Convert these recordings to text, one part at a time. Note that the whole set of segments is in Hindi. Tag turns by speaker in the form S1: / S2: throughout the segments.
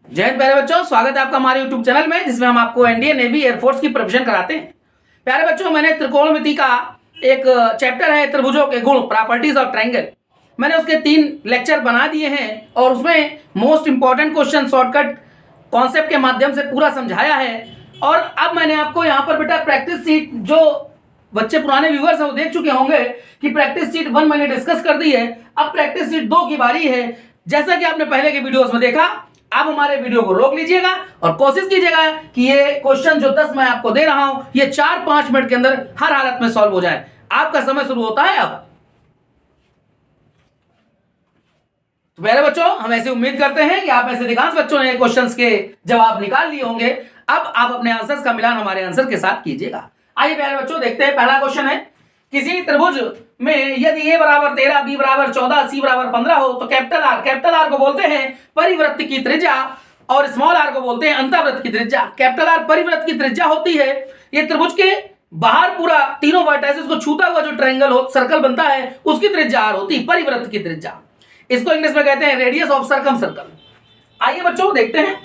S1: जय हिंद प्यारे बच्चों, स्वागत है आपका हमारे यूट्यूब चैनल में, जिसमें हम आपको एनडीए नेवी एयरफोर्स की प्रिपरेशन कराते हैं। प्यारे बच्चों, मैंने त्रिकोणमिति का एक चैप्टर है त्रिभुजों के गुण, प्रॉपर्टीज ऑफ ट्रायंगल, मैंने उसके 3 लेक्चर बना दिए हैं और उसमें most important question shortcut concept के माध्यम से पूरा समझाया है। और अब मैंने आपको यहाँ पर बेटा प्रैक्टिस सीट, जो बच्चे पुराने व्यूअर्स हैं वो देख चुके होंगे कि प्रैक्टिस सीट 1 मैंने डिस्कस कर दी है। अब प्रैक्टिस सीट 2 की बारी है। जैसा कि आपने पहले के वीडियोस में देखा, आप हमारे वीडियो को रोक लीजिएगा और कोशिश कीजिएगा कि ये क्वेश्चन जो 10 मैं आपको दे रहा हूं ये 4-5 मिनट के अंदर हर हालत में सॉल्व हो जाए। आपका समय शुरू होता है अब। तो प्यारे बच्चों, हम ऐसी उम्मीद करते हैं कि आप ऐसे अधिकांश बच्चों ने क्वेश्चंस के जवाब निकाल लिए होंगे। अब आप अपने आंसर्स का मिलान हमारे आंसर के साथ कीजिएगा। आइए प्यारे बच्चों, देखते हैं। पहला क्वेश्चन है, किसी त्रिभुज में यदि a बराबर 13, b बराबर 14, c बराबर 15 हो तो कैपिटल आर को बोलते हैं परिवृत्त की त्रिज्या और स्मॉल आर को बोलते हैं अंतःवृत्त की त्रिज्या। कैपिटल आर परिवृत्त की त्रिज्या होती है। ये त्रिभुज के बाहर पूरा तीनों वर्टाइसेस को छूता हुआ जो ट्रायंगल हो, सर्कल बनता है, उसकी त्रिज्या आर होती है, परिवृत्त की त्रिज्या। इसको इंग्लिश में कहते हैं रेडियस ऑफ सर्कम सर्कल। आइए बच्चों देखते हैं,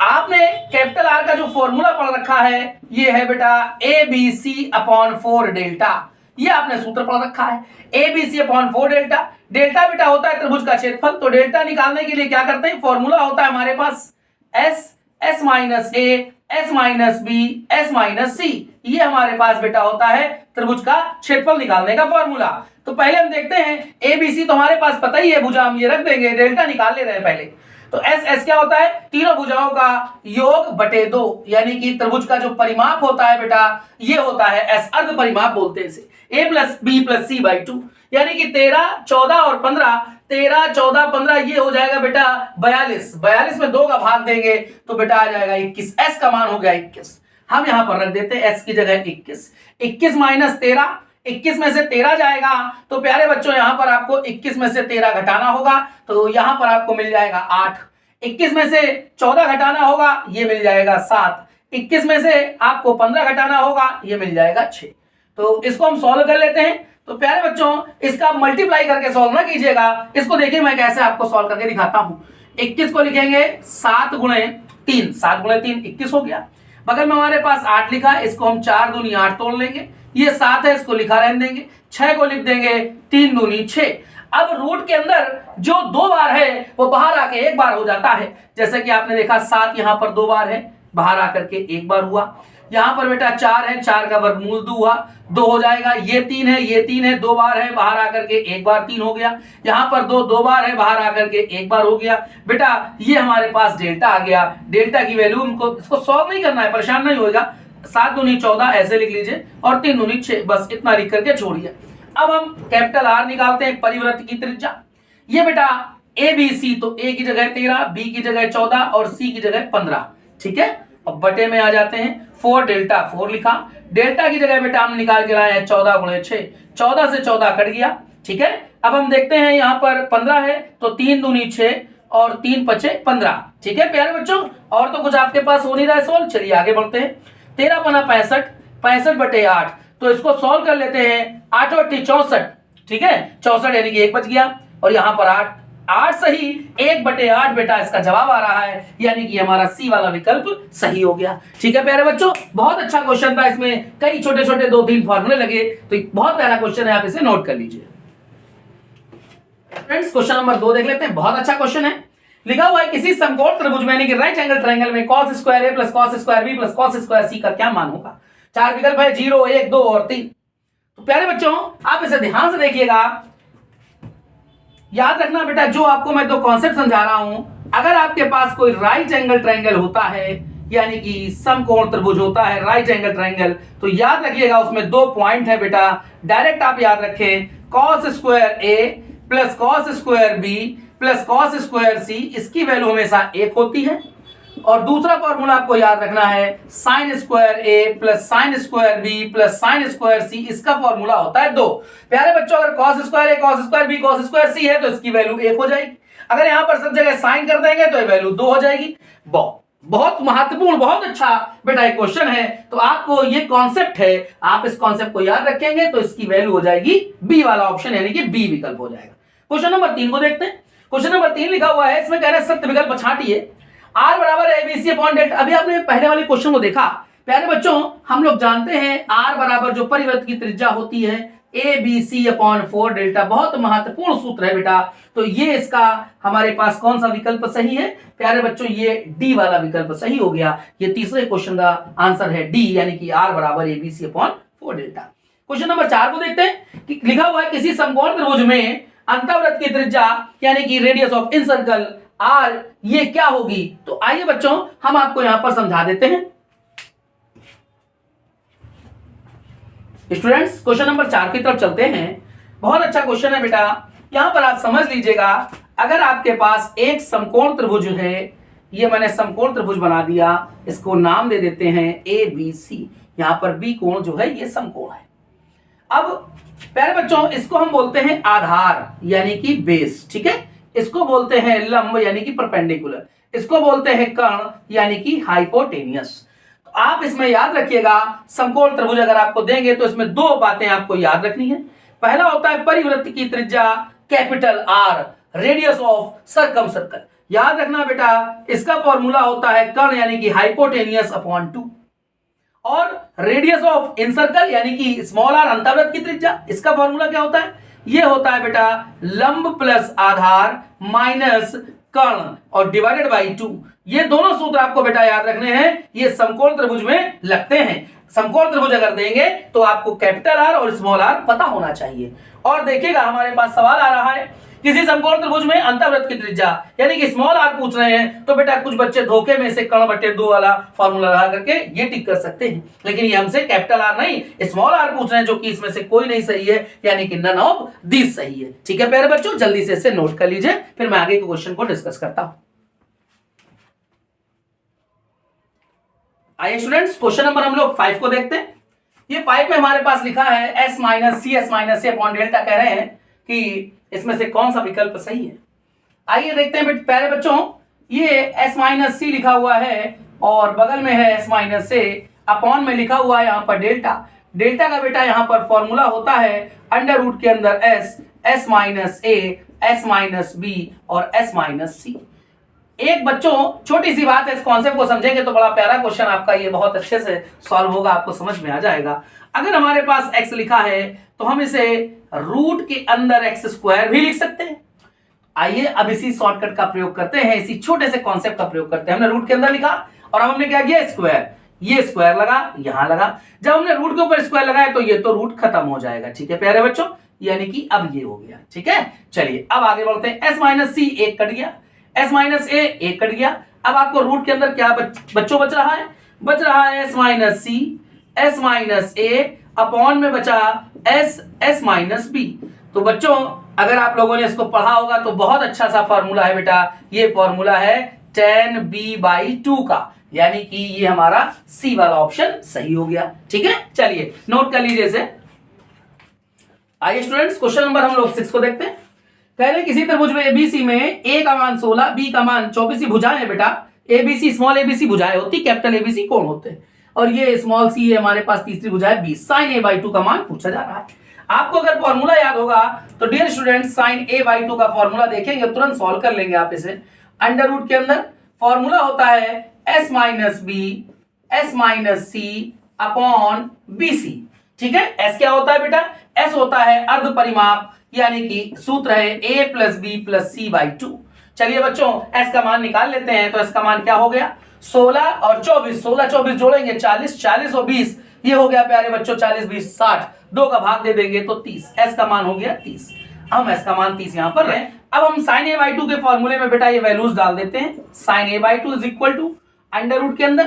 S1: आपने कैपिटल आर का जो फॉर्मूला पढ़ रखा है ये है बेटा ABC/4 डेल्टा। ये आपने सूत्र पढ़ रखा है ABC/4 डेल्टा। डेल्टा बेटा होता है त्रिभुज का क्षेत्रफल। तो डेल्टा निकालने के लिए क्या करते हैं, फॉर्मूला होता है हमारे पास S minus A, S minus B, S minus C। ये हमारे पास बेटा होता है त्रिभुज का क्षेत्रफल निकालने का फॉर्मूला। तो पहले हम देखते हैं ABC तो हमारे पास पता ही है, भुजा हम ये रख देंगे, डेल्टा निकाल ले रहे हैं पहले। तो S क्या होता है, तीनों भुजाओं का योग बटे 2, यानी कि त्रिभुज का जो परिमाप होता है बेटा ये होता है S, अर्ध परिमाप बोलते हैं इसे, A plus B plus C by 2, यानी कि 13, 14 और 15, 13, 14, 15 ये हो जाएगा बेटा 42। 42 में 2 का भाग देंगे तो बेटा आ जाएगा 21। S का मान हो गया 21। हम यहां पर रख देते हैं S की जगह 21। 21 माइनस 13, 21 में से 13 जाएगा तो प्यारे बच्चों यहां पर आपको 21 में से 13 घटाना होगा, तो यहां पर आपको मिल जाएगा 8। 21 में से 14 घटाना होगा, ये मिल जाएगा 7। 21 में से आपको 15 घटाना होगा, ये मिल जाएगा 6। तो इसको हम सॉल्व कर लेते हैं। तो प्यारे बच्चों, इसका मल्टीप्लाई करके सॉल्व ना कीजिएगा, इसको देखिए मैं कैसे आपको सॉल्व करके दिखाता हूं। 21 को लिखेंगे 7 गुणे 3, 7 गुणे 3 21 हो गया। बगल में हमारे पास 8 लिखा, इसको हम 4 दूनी 8 तोड़ लेंगे, ये 7 है, इसको लिखा रहने देंगे। 6 को लिख देंगे 3 दूनी 6। अब रूट के अंदर जो 2 बार है वो बाहर आके 1 बार हो जाता है। जैसे कि आपने देखा 7 यहां पर 2 बार है, बाहर आकर के 1 बार हुआ। यहां पर बेटा 4 है, 4 का वर्गमूल 2 हुआ, 2 हो जाएगा। ये 3 है, ये 3 है, 2 बार है, बाहर आकर के 1 बार 3 हो गया। यहां पर 2 बार है, बाहर आकर के 1 बार हो गया। बेटा ये हमारे पास डेल्टा आ गया। डेल्टा की वैल्यू हमको इसको सॉल्व नहीं करना है, परेशान नहीं होगा। 7 दूनी 14 ऐसे लिख लीजिए और 3 दूनी 6, बस इतना लिख करके छोड़िए। अब हम कैपिटल आर निकालते हैं, परिवृत्त की त्रिज्या। ये बेटा ABC, तो A की जगह 13, B की जगह 14 और C की जगह 15, ठीक है। अब बटे में आ जाते हैं, 4 डेल्टा 4 लिखा। डेल्टा की जगह बेटा हम निकाल के लाए हैं 14 गुणे 6, 14 से 14 कट गया, ठीक है। अब हम देखते हैं यहाँ पर 15 है, तो 3 दूनी 6 और 3 पचे 15, ठीक है प्यारे बच्चों। और तो कुछ आपके पास हो नहीं रहा है सोल्व, चलिए आगे बढ़ते हैं। 13 पना 65, 65 बटे 8, तो इसको सॉल्व कर लेते हैं। 8 और 64, ठीक है, 64 यानी कि 1 बच गया और यहां पर 8, 8 सही, 1 बटे 8 बेटा इसका जवाब आ रहा है, यानी कि हमारा सी वाला विकल्प सही हो गया। ठीक है प्यारे बच्चों, बहुत अच्छा क्वेश्चन था, इसमें कई छोटे छोटे 2-3 फॉर्मूले लगे, तो बहुत प्यारा क्वेश्चन है, आप इसे नोट कर लीजिए। फ्रेंड्स, क्वेश्चन नंबर 2 देख लेते हैं। बहुत अच्छा क्वेश्चन है। लिखा हुआ है किसी समकोण त्रिभुज में यानी कि राइट एंगल ट्रायंगल में cos square A plus cos square B plus cos square C का क्या मान होगा। 4 विकल्प है, 0, 1, 2 और 3। तो प्यारे बच्चों आप इसे ध्यान से देखिएगा, याद रखना बेटा जो आपको मैं 2 कॉन्सेप्ट समझा रहा हूं, अगर आपके पास कोई राइट एंगल ट्रायंगल होता है यानी कि समकोण त्रिभुज होता है राइट एंगल ट्रायंगल, तो याद रखिएगा उसमें 2 पॉइंट है बेटा, डायरेक्ट आप याद रखें, cos square A plus cos square B plus cos square C, इसकी वैल्यू हमेशा 1 होती है। और दूसरा फॉर्मूला आपको याद रखना है sin square A plus sin square B plus sin square C, इसका फॉर्मूला होता है 2। प्यारे बच्चों अगर cos square A cos square B cos square C है तो इसकी वैल्यू 1 हो जाएगी। अगर यहां पर सब जगह sin कर देंगे तो ये वैल्यू 2 हो जाएगी। बहुत महत्वपूर्ण, बहुत अच्छा बेटा एक क्वेश्चन है, तो आपको ये कॉन्सेप्ट है, आप इस कॉन्सेप्ट को याद रखेंगे तो इसकी वैल्यू हो जाएगी बी वाला ऑप्शन, यानी कि बी विकल्प हो जाएगा। क्वेश्चन नंबर 3 को देखते हैं। क्वेश्चन नंबर 3 लिखा हुआ है, इसमें कह रहे हैं सत्य विकल्प छांटिए। आर बराबर एबीसी अपॉन डेल्टा। अभी आपने पहले वाले क्वेश्चन को देखा प्यारे बच्चों, हम लोग जानते हैं आर बराबर जो परिवृत्त की त्रिज्या होती है A B C upon 4 delta, बहुत महत्वपूर्ण सूत्र है बेटा। तो ये इसका हमारे पास कौन सा विकल्प सही है प्यारे बच्चों, ये डी वाला विकल्प सही हो गया। ये तीसरे क्वेश्चन का आंसर है डी, यानी कि आर बराबर A B C upon 4 delta. Question number 4 को देखते हैं कि लिखा हुआ है किसी समकोण त्रिभुज में अंतःवृत्त की त्रिज्या यानी कि radius of in circle R ये क्या होगी। तो आइए बच्चों हम आपको यहां पर समझा देते हैं। स्टूडेंट्स क्वेश्चन नंबर 4 की तरफ चलते हैं। बहुत अच्छा क्वेश्चन है बेटा, यहां पर आप समझ लीजिएगा। अगर आपके पास एक समकोण त्रिभुज है, ये मैंने समकोण त्रिभुज बना दिया, इसको नाम दे देते हैं ए बी सी। यहां पर बी कोण जो है ये समकोण है। अब प्यारे बच्चों इसको हम बोलते हैं आधार यानी कि बेस, ठीक है। इसको बोलते हैं लंब यानी कि परपेंडिकुलर, इसको बोलते हैं कर्ण यानी कि हाइपोटेनियस। आप इसमें याद रखिएगा, समकोण त्रिभुज अगर आपको देंगे तो इसमें दो बातें आपको याद रखनी है। पहला होता है परिवृत्त की त्रिज्या capital R, radius of circum circle. याद रखना बेटा, इसका फॉर्मूला होता है कर्ण यानी कि हाइपोटेनियस अपॉन 2, और रेडियस ऑफ इन सर्कल यानी कि स्मॉल आर अंतःवृत्त की त्रिज्या, इसका फॉर्मूला क्या होता है, ये होता है बेटा लंब प्लस आधार माइनस कर्ण और डिवाइडेड बाई 2। ये दोनों सूत्र आपको बेटा याद रखने हैं, ये समकोण त्रिभुज में लगते हैं। समकोण त्रिभुज अगर देंगे तो आपको कैपिटल आर और स्मॉल आर पता होना चाहिए। और देखिएगा हमारे पास सवाल आ रहा है किसी समकोण त्रिभुज में अंतःवृत्त की त्रिज्या यानी कि स्मॉल आर पूछ रहे हैं, तो बेटा कुछ बच्चे धोखे में से कर्ण बटे 2 वाला फॉर्मूला लगा करके ये टिक कर सकते हैं, लेकिन ये हमसे कैपिटल आर नहीं स्मॉल आर पूछ रहे हैं, जो कि इसमें से कोई नहीं सही है, यानी कि नन ऑफ दिस सही है। ठीक है प्यारे बच्चों, जल्दी से इसे नोट कर लीजिए, फिर मैं आगे के क्वेश्चन को डिस्कस करता हूं। आइए स्टूडेंट्स क्वेश्चन नंबर हम लोग 5 को देखते हैं। ये 5 में हमारे पास लिखा है S minus c upon delta, कह रहे हैं कि इसमें से कौन सा विकल्प सही है। आइए देखते हैं प्यारे बच्चों, ये एस माइनस सी लिखा हुआ है और बगल में है एस माइनस ए, अपॉन में लिखा हुआ है यहाँ पर डेल्टा। डेल्टा का बेटा यहाँ पर फॉर्मूला होता है अंडर रूट के अंदर एस माइनस ए, एस माइनस बी और एस माइनस सी। एक बच्चों छोटी सी बात है, इस कॉन्सेप्ट को समझेंगे तो बड़ा प्यारा क्वेश्चन आपका ये बहुत अच्छे से सॉल्व होगा, आपको समझ में आ जाएगा। अगर हमारे पास x लिखा है तो हम इसे रूट के अंदर x स्क्वायर भी लिख सकते हैं। आइए अब इसी शॉर्टकट का प्रयोग करते हैं, इसी छोटे से कॉन्सेप्ट का प्रयोग करते हैं। हमने रूट के अंदर लिखा और अब हमने क्या किया, स्क्वायर, ये स्क्वायर लगा यहां लगा। जब हमने रूट के ऊपर स्क्वायर लगाया तो ये तो रूट खत्म हो जाएगा। ठीक है प्यारे बच्चों, यानी कि अब ये हो गया। ठीक है, चलिए अब आगे बढ़ते हैं। एस माइनस सी एक कट गया, एस माइनस ए एक कट गया। अब आपको रूट के अंदर क्या बच्चों बच रहा है, बच रहा है एस माइनस सी, एस माइनस ए, अपॉन में बचा एस माइनस बी। तो बच्चों अगर आप लोगों ने इसको पढ़ा होगा तो बहुत अच्छा सा फॉर्मूला है बेटा, ये फॉर्मूला है tan b/2 का, यानी कि ये हमारा सी वाला ऑप्शन सही हो गया। ठीक है, चलिए नोट कर लीजिए इसे। आइए स्टूडेंट्स क्वेश्चन नंबर हम लोग 6 को देखते हैं। कह रहे हैं किसी त्रिभुज में एबीसी में ए का मान 16, बी का मान 24 भुजाएं है बेटा। एबीसी स्मॉल एबीसी भुजाएं होती, कैपिटल एबीसी कौन होते हैं, और ये स्मॉल सी है हमारे पास तीसरी भुजा है 20। साइन a/2 का मान पूछा जा रहा है। आपको अगर फॉर्मूला याद होगा तो डियर स्टूडेंट साइन a/2 का फॉर्मूला देखेंगे तुरंत सॉल्व कर लेंगे आप इसे। अंडर रूट के अंदर फॉर्मूला होता है s minus b, s minus c upon bc। ठीक है, s क्या होता है बेटा, s होता है अर्ध परिमाप, यानी कि सूत्र है a plus B plus C by 2। चलिए बच्चों s का मान निकाल लेते हैं। तो s का मान क्या हो गया, 16 और 24, 16 24 जोड़ेंगे 40, 40 और 20 ये हो गया प्यारे बच्चों 40 20 60, 2 का भाग दे देंगे तो 30। s का मान हो गया 30, हम s का मान 30 यहां पर रहे। अब हम sin a/2 के फॉर्मूले में बेटा ये वैल्यूज डाल देते हैं। sin a/2 is equal to under root के अंदर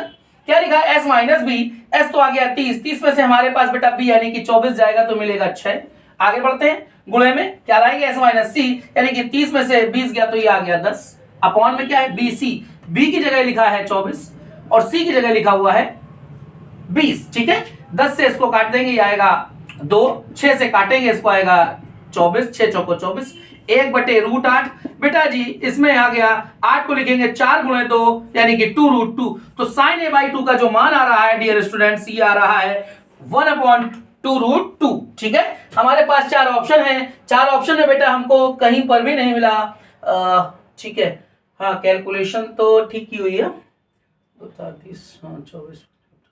S1: क्या लिखा है s माइनस बी, s तो आ गया 30, 30 में से हमारे पास बेटा b यानी कि 24 जाएगा तो मिलेगा 6। आगे बढ़ते हैं, गुणे में क्या लाएंगे s माइनस सी, यानी कि 30 में से 20 गया तो ये आ गया 10। अपॉन में क्या है bc, b की जगह लिखा है 24 और c की जगह लिखा हुआ है 20। ठीक है, 10 से इसको काट देंगे, ये आएगा 2, 6 से काटेंगे इसको आएगा 24, 6 चौको 24, 1/√8। बेटा जी इसमें आ गया 8 को लिखेंगे 4 गुणे 2 यानी कि 2√2। तो साइन a/2 का जो मान आ रहा है डियर स्टूडेंट्स, ये आ रहा है 1/2√2। ठीक है, हमारे पास 4 ऑप्शन है, 4 ऑप्शन में बेटा हमको कहीं पर भी नहीं मिला। ठीक है, हाँ कैलकुलेशन तो ठीक की हुई है। 30, हाँ 24,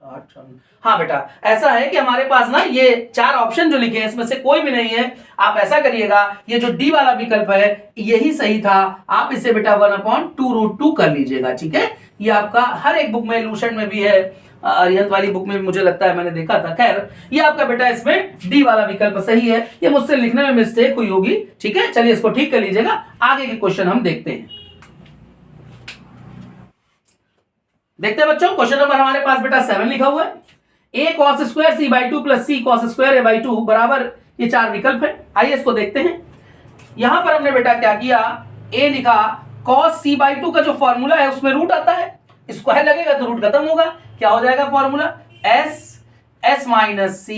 S1: 8, हाँ बेटा ऐसा है कि हमारे पास ना ये 4 ऑप्शन जो लिखे हैं इसमें से कोई भी नहीं है। आप ऐसा करिएगा, ये जो डी वाला विकल्प है यही सही था, आप इसे बेटा 1/2√2 कर लीजिएगा। ठीक है, ये आपका हर एक बुक में, लूसेंट में भी है, अरिहंत वाली बुक में भी मुझे लगता है मैंने देखा था। खैर ये आपका बेटा इसमें डी वाला विकल्प सही है, ये मुझसे लिखने में मिस्टेक हुई होगी। ठीक है, चलिए इसको ठीक कर लीजिएगा। आगे के क्वेश्चन हम देखते हैं। देखते हैं बच्चों, क्वेश्चन नंबर हमारे पास बेटा 7 लिखा हुआ है। a cos square c/2 plus c cos square a/2 बराबर, ये 4 विकल्प है। आइए इसको देखते हैं। यहां पर हमने बेटा क्या किया, a लिखा, cos c/2 का जो फॉर्मूला है उसमें रूट आता है, स्क्वायर लगेगा तो रूट खत्म होगा। क्या हो जाएगा formula, s minus c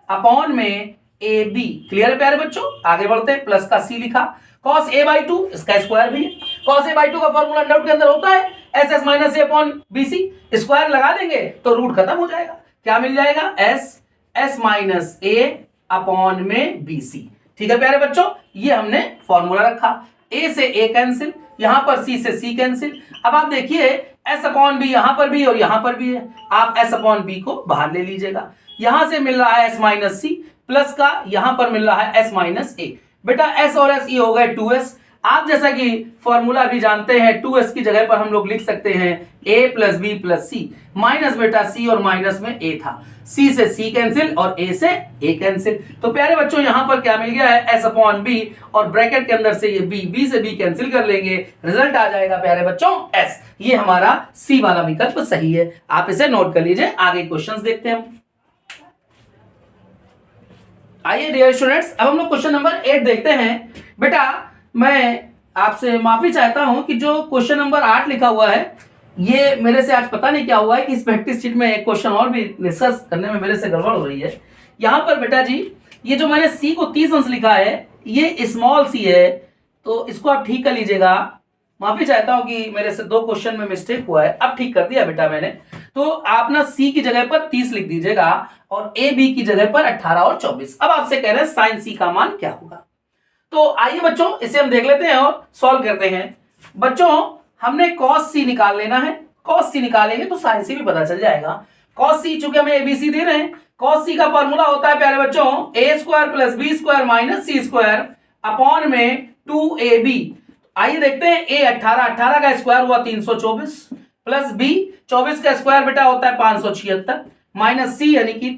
S1: upon में ab। क्लियर है प्यारे बच्चों, आगे बढ़ते हैं। प्लस का c लिखा, cos a/2 इसका स्क्वायर भी है। cos a/2 का फॉर्मूला अंडर के अंदर होता है एस माइनस ए अपॉन बीसी, स्क्वायर लगा देंगे तो रूट खत्म हो जाएगा। क्या मिल जाएगा, एस माइनस ए अपॉन में बीसी। ठीक है प्यारे बच्चों, ये हमने फॉर्मूला रखा। ए से ए कैंसिल, यहां पर सी से सी कैंसिल। अब आप देखिए एस अपॉन बी यहां पर भी और यहां पर भी है, आप एस अपॉन बी को बाहर ले लीजिएगा। यहां से मिल रहा है एस माइनस सी, प्लस का यहां पर मिल रहा है एस माइनस ए। बेटा एस और एस ये हो गए 2s। आप जैसा कि फॉर्मूला भी जानते हैं, 2s की जगह पर हम लोग लिख सकते हैं a plus B plus C. Minus बेटा c और माइनस में a था, c से c कैंसिल और a से a कैंसिल। तो प्यारे बच्चों यहां पर क्या मिल गया है, s अपॉन b, और ब्रैकेट के अंदर से ये b से b कैंसिल कर लेंगे, रिजल्ट आ जाएगा प्यारे बच्चों s। ये हमारा c वाला विकल्प सही है, आप इसे नोट कर लीजिए। आगे क्वेश्चंस देखते हैं हम। आइए डियर स्टूडेंट्स, अब हम लोग क्वेश्चन नंबर 8 देखते हैं। बेटा मैं आपसे माफी चाहता हूं कि जो क्वेश्चन नंबर 8 लिखा हुआ है, ये मेरे से आज पता नहीं क्या हुआ है कि इस प्रैक्टिस शीट में एक क्वेश्चन और भी डिस्कस करने में मेरे से गड़बड़ हो रही है। यहां पर बेटा जी ये जो मैंने सी को 30 अंश लिखा है, ये स्मॉल सी है, तो इसको आप ठीक कर लीजिएगा। माफी चाहता हूं कि मेरे से 2 क्वेश्चन में मिस्टेक हुआ है, अब ठीक कर दिया बेटा मैंने। तो आप ना सी की जगह पर 30 लिख दीजिएगा और ए बी की जगह पर 18 और 24। अब आपसे कह रहे हैं साइन सी का मान क्या होगा। तो आइए बच्चों इसे हम देख लेते हैं और सॉल्व करते हैं। बच्चों हमने cos c निकाल लेना है, cos c निकालेंगे तो sin c भी पता चल जाएगा। cos c चूंकि हमें abc दे रहे हैं, cos c का फॉर्मूला होता है प्यारे बच्चों a square plus B square minus C square upon में 2ab। आइए देखते हैं, a 18 का स्क्वायर हुआ 324 प्लस b 24 का स्क्वायर बेटा होता है 576 माइनस c यानी कि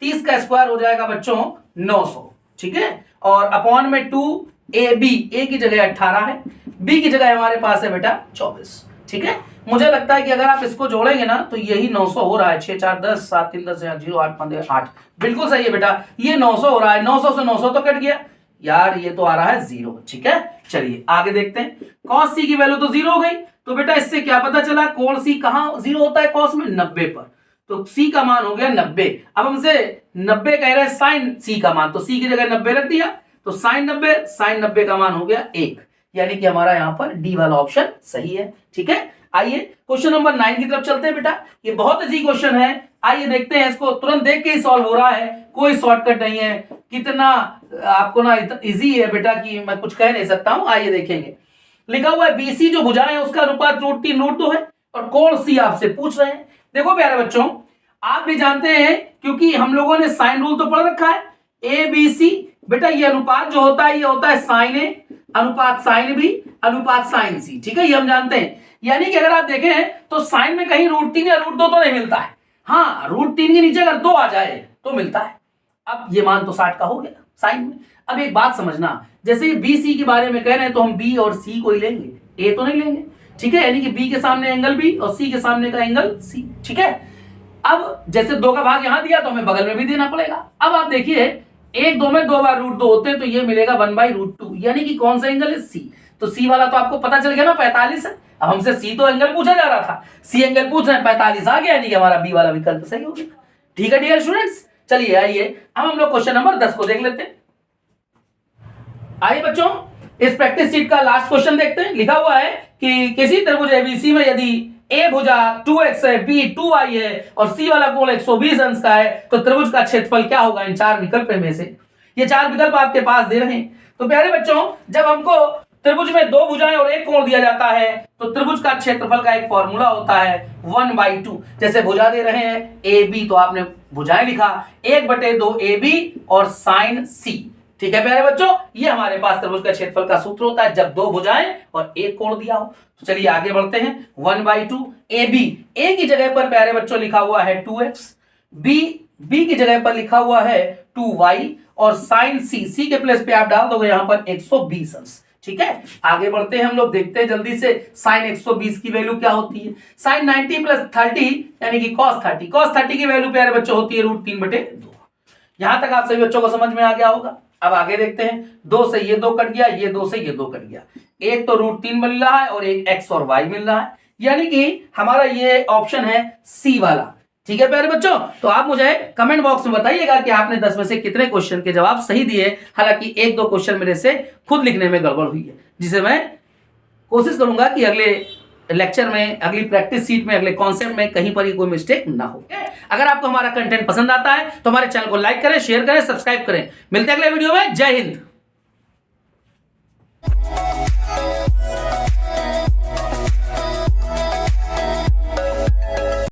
S1: 30 का स्क्वायर हो जाएगा बच्चों 900। ठीक है, और अपॉन में 2ab, a की जगह 18 है, b की जगह हमारे पास है बेटा 24। ठीक है, मुझे लगता है कि अगर आप इसको जोड़ेंगे ना तो यही 900 हो रहा है। 6 4 10 7 3 10 0 8 5 8, बिल्कुल सही है बेटा, ये 900 हो रहा है। 900 से 900 तो कट गया यार, ये तो आ रहा है 0। ठीक है, चलिए आगे देखते हैं। cos c की वैल्यू तो 0 हो गई, तो बेटा इससे क्या पता चला, कोण c कहां 0 होता है cos में, 90 पर, तो c का मान हो गया 90। अब हमसे 90 कह रहे हैं साइन c का मान, तो c की जगह 90 रख दिया, तो साइन 90 का मान हो गया 1, यानी कि हमारा यहां पर डी वाला ऑप्शन सही है। ठीक है, आइए क्वेश्चन नंबर 9 की तरफ चलते हैं बेटा। ये बहुत इजी क्वेश्चन है, आइए देखते हैं, इसको तुरंत देख के ही सॉल्व हो रहा है, कोई शॉर्टकट नहीं है। कितना आपको ना इजी है बेटा कि मैं कुछ कह नहीं सकता हूं। आइए देखेंगे, लिखा हुआ है बीसी जो भुजाएं है उसका अनुपात √3√2 है और कोण सी आपसे पूछ रहे हैं। देखो प्यारे बच्चों, आप भी जानते हैं क्योंकि हम लोगों ने साइन रूल तो पढ़ रखा है, ए बी सी। बेटा ये अनुपात जो होता है ये होता है साइन ए अनुपात साइन बी अनुपात साइन सी। ठीक है, ये हम जानते हैं। यानी कि अगर आप देखें तो साइन में कहीं √3 या √2 तो नहीं मिलता है, हाँ √3 के नीचे अगर 2 आ जाए तो मिलता है। अब ये मान तो 60 का हो गया साइन में। अब एक बात समझना, जैसे बी सी के बारे में कह रहे हैं तो हम बी और सी को ही लेंगे, ए तो नहीं लेंगे। ठीक है, यानी कि बी के सामने एंगल बी और सी के सामने का एंगल सी। ठीक है, अब जैसे 2 का भाग यहां दिया तो हमें बगल में भी देना पड़ेगा। अब आप देखिए 1 2 में 2 बार √2 होते हैं तो ये मिलेगा 1/√2, यानी कि कौन सा एंगल है, सी। तो सी वाला तो आपको पता चल गया ना 45 है। अब हमसे सी तो एंगल पूछा जा रहा था, सी एंगल पूछ रहे हैं, 45 आ गया, यानी कि हमारा बी वाला विकल्प सही हो गया। ठीक है डियर स्टूडेंट्स, चलिए आइए अब हम लोग क्वेश्चन नंबर 10 को देख लेते हैं। आइए बच्चों इस प्रैक्टिस शीट का लास्ट क्वेश्चन देखते हैं। लिखा हुआ है कि किसी त्रिभुज एबीसी में यदि ए भुजा 2x है, बी 2y है और सी वाला कोण 120 अंश का है तो त्रिभुज का क्षेत्रफल क्या होगा इन 4 विकल्प में से। ये 4 विकल्प आपके पास दे रहे हैं। तो प्यारे बच्चों, जब हमको त्रिभुज में दो भुजाएं और एक कोण दिया जाता है तो त्रिभुज का क्षेत्रफल का एक फॉर्मूला होता है 1/2। जैसे भुजा दे रहे हैं ए बी, तो आपने भुजाएं लिखा 1/2 AB और साइन सी। ठीक है प्यारे बच्चों, ये हमारे पास त्रिभुज का क्षेत्रफल का सूत्र होता है जब दो भुजाएं और एक कोण दिया हो। तो चलिए आगे बढ़ते हैं। 1/2 AB, ए की जगह पर प्यारे बच्चों लिखा हुआ है 2x, बी की जगह पर लिखा हुआ है 2y और साइन सी के प्लेस पे आप डाल दोगे यहां पर 120 अंश। ठीक है, आगे बढ़ते हैं हम लोग, देखते हैं जल्दी से साइन 120 की वैल्यू क्या होती है। साइन 90 + 30 यानी कि cos 30 की वैल्यू प्यारे बच्चों होती है √3/2। यहां तक आप सभी बच्चों को समझ में आ गया होगा। अब आगे देखते हैं, 2 से ये 2 कट गया, ये 2 से ये 2 कट गया, एक तो √3 मिल रहा है और एक x और y मिल रहा है, यानी कि हमारा ये ऑप्शन है सी वाला। ठीक है प्यारे बच्चों, तो आप मुझे कमेंट बॉक्स में बताइएगा कि आपने 10 में से कितने क्वेश्चन के जवाब सही दिए। हालांकि 1-2 क्वेश्चन मेरे से खुद लिखने में गड़बड़ हुई है, जिसे मैं कोशिश करूंगा कि अगले लेक्चर में, अगली प्रैक्टिस सीट में, अगले कॉन्सेप्ट में कहीं पर ही कोई मिस्टेक ना हो। अगर आपको हमारा कंटेंट पसंद आता है तो हमारे चैनल को लाइक करें, शेयर करें, सब्सक्राइब करें। मिलते हैं अगले वीडियो में। जय हिंद।